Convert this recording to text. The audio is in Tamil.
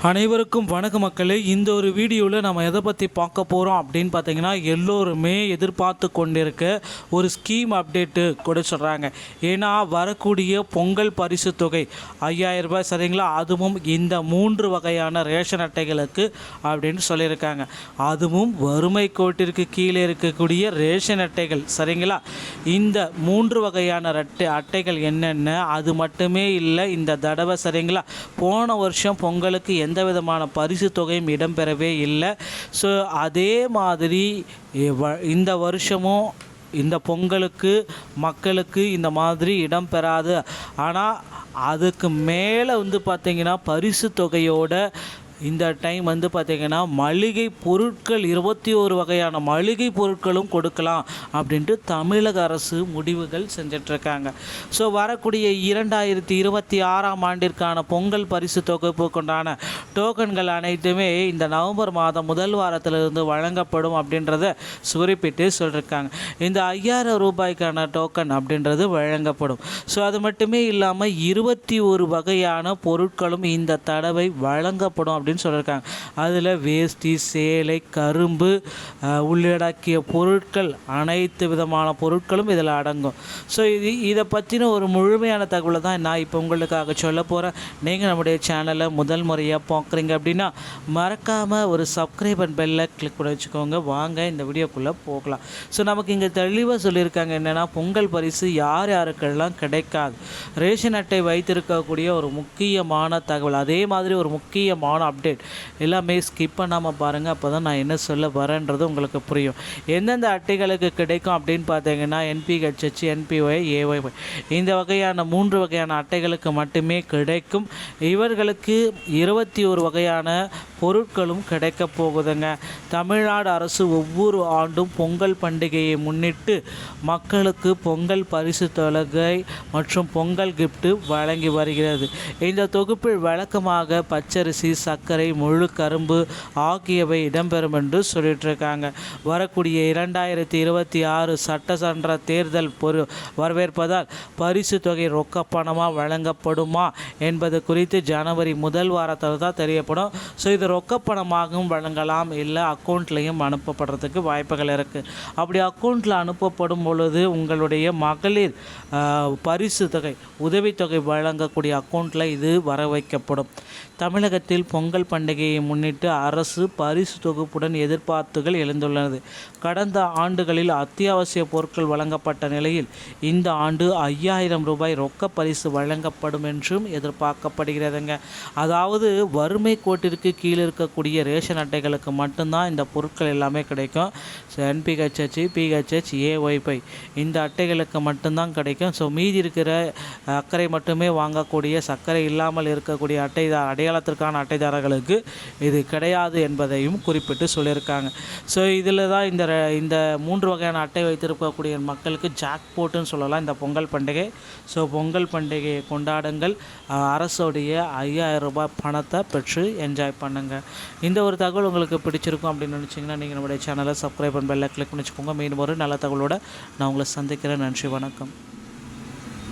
அனைவருக்கும் வணக்க மக்களே. இந்த ஒரு வீடியோவில் நம்ம எதை பற்றி பார்க்க போகிறோம் அப்படின்னு பார்த்தீங்கன்னா, எல்லோருமே எதிர்பார்த்து கொண்டிருக்க ஒரு ஸ்கீம் அப்டேட்டு கூட சொல்கிறாங்க. ஏன்னா வரக்கூடிய பொங்கல் பரிசு தொகை 5000 ரூபாய் சரிங்களா, அதுவும் இந்த 3 வகையான ரேஷன் அட்டைகளுக்கு அப்படின்னு சொல்லியிருக்காங்க. அதுவும் வறுமை கோட்டிற்கு கீழே இருக்கக்கூடிய ரேஷன் அட்டைகள் சரிங்களா. இந்த 3 வகையான அட்டைகள் என்னென்ன, அது மட்டுமே இல்லை இந்த தடவை சரிங்களா. போன வருஷம் பொங்கலுக்கு எந்த விதமான பரிசு தொகையும் இடம்பெறவே இல்லை. ஸோ அதே மாதிரி இந்த வருஷமும் இந்த பொங்கலுக்கு மக்களுக்கு இந்த மாதிரி இடம்பெறாது. ஆனால் அதுக்கு மேலே பார்த்திங்கன்னா பரிசு தொகையோட இந்த டைம் பார்த்திங்கன்னா மளிகை பொருட்கள் 21 வகையான மளிகை பொருட்களும் கொடுக்கலாம் அப்படின்ட்டு தமிழக அரசு முடிவுகள் செஞ்சிட்ருக்காங்க. ஸோ வரக்கூடிய 2026ஆம் ஆண்டிற்கான பொங்கல் பரிசு தொகுப்புக்குண்டான டோக்கன்கள் அனைத்துமே இந்த நவம்பர் மாதம் முதல் வாரத்திலிருந்து வழங்கப்படும் அப்படின்றத குறிப்பிட்டு சொல்லியிருக்காங்க. இந்த 5000 ரூபாய்க்கான டோக்கன் அப்படின்றது வழங்கப்படும். ஸோ அது மட்டுமே இல்லாமல் 21 வகையான பொருட்களும் இந்த தடவை வழங்கப்படும் அப்படின்னு சொல்லியிருக்காங்க. அதில் வேஷ்டி, சேலை, கரும்பு உள்ளடக்கிய பொருட்கள் அனைத்து விதமான பொருட்களும் இதில் அடங்கும். ஸோ இதை பற்றின ஒரு முழுமையான தகவலை தான் நான் இப்போ உங்களுக்காக சொல்ல போகிறேன். நீங்கள் நம்முடைய சேனலை முதல் முறையாக பார்க்குறீங்க அப்படின்னா மறக்காமல் ஒரு சப்ஸ்கிரைப் அண்ட் பெல்லை கிளிக் பண்ணி வச்சுக்கோங்க. வாங்க இந்த வீடியோக்குள்ளே போகலாம். ஸோ நமக்கு இங்கே தெளிவாக சொல்லியிருக்காங்க என்னென்னா, பொங்கல் பரிசு யார் யாருக்கெல்லாம் கிடைக்காது, ரேஷன் அட்டை வைத்திருக்கக்கூடிய ஒரு முக்கியமான தகவல், அதே மாதிரி ஒரு முக்கியமான அப்டேட் எல்லாமே ஸ்கிப் பண்ணாமல் பாருங்கள். அப்போ தான் நான் என்ன சொல்ல வரேன்றது உங்களுக்கு புரியும். எந்தெந்த அட்டைகளுக்கு கிடைக்கும் அப்படின்னு பார்த்தீங்கன்னா, NPHH, NPY, AY இந்த வகையான 3 வகையான அட்டைகளுக்கு மட்டுமே கிடைக்கும். இவர்களுக்கு 21 வகையான பொருட்களும் கிடைக்க போகுதுங்க. தமிழ்நாடு அரசு ஒவ்வொரு ஆண்டும் பொங்கல் பண்டிகையை முன்னிட்டு மக்களுக்கு பொங்கல் பரிசு தொகை மற்றும் பொங்கல் கிஃப்ட் வழங்கி வருகிறது. இந்த தொகுப்பில் வழக்கமாக பச்சரிசி, சர்க்கரை, முழு கரும்பு ஆகியவை இடம்பெறும் என்று சொல்லிட்டுருக்காங்க. வரக்கூடிய 2026 சட்டமன்ற தேர்தல் வரவேற்பதால் பரிசு தொகை ரொக்க பணமாக வழங்கப்படுமா என்பது குறித்து ஜனவரி முதல் வாரத்தில் தான் தெரியப்படும். ஸோ இது ரொக்க பணமாகவும் வழங்கலாம், இல்லை அக்கௌண்ட்லேயும் அனுப்பப்படுறதுக்கு வாய்ப்புகள் இருக்குது. அப்படி அக்கௌண்ட்டில் அனுப்பப்படும் பொழுது உங்களுடைய மகளிர் பரிசு தொகை உதவித்தொகை வழங்கக்கூடிய அக்கௌண்ட்டில் இது வர வைக்கப்படும். தமிழகத்தில் பொங்கல் பண்டிகையை முன்னிட்டு அரசு பரிசு தொகுப்புடன் எதிர்பார்ப்புகள் எழுந்துள்ளது. கடந்த ஆண்டுகளில் அத்தியாவசிய பொருட்கள் வழங்கப்பட்ட நிலையில் இந்த ஆண்டு 5000 ரூபாய் ரொக்க பரிசு வழங்கப்படும் என்றும் எதிர்பார்க்கப்படுகிறதுங்க. அதாவது வறுமை கோட்டிற்கு கீழே இருக்கக்கூடிய ரேஷன் அட்டைகளுக்கு மட்டும்தான் இந்த பொருட்கள் எல்லாமே கிடைக்கும். NPHH, PHH, AY இந்த அட்டைகளுக்கு மட்டும்தான் கிடைக்கும். ஸோ மீதி இருக்கிற அக்கறை மட்டுமே வாங்கக்கூடிய, சர்க்கரை இல்லாமல் இருக்கக்கூடிய அடையாளத்திற்கான அட்டைதாரர்களுக்கு இது கிடையாது என்பதையும் குறிப்பிட்டு சொல்லியிருக்காங்க. ஸோ இதில் தான் இந்த 3 வகையான அட்டை வைத்திருக்கக்கூடிய மக்களுக்கு ஜாக்போட்டுன்னு சொல்லலாம் இந்த பொங்கல் பண்டிகை. ஸோ பொங்கல் பண்டிகையை கொண்டாடுங்கள், அரசுடைய 5000 ரூபாய் பணத்தை பெற்று என்ஜாய் பண்ணுங்கள். இந்த ஒரு தகவல் உங்களுக்கு பிடிச்சிருக்கும் அப்படின்னு நினச்சிங்கன்னா நீங்கள் நம்முடைய சேனலை சப்ஸ்கிரைப் பண்ணி பெல்லை கிளிக் பண்ணி வச்சுக்கோங்க. மீண்டும் ஒரு நல்ல தகவலோடு நான் உங்களை சந்திக்கிறேன். நன்றி, வணக்கம்.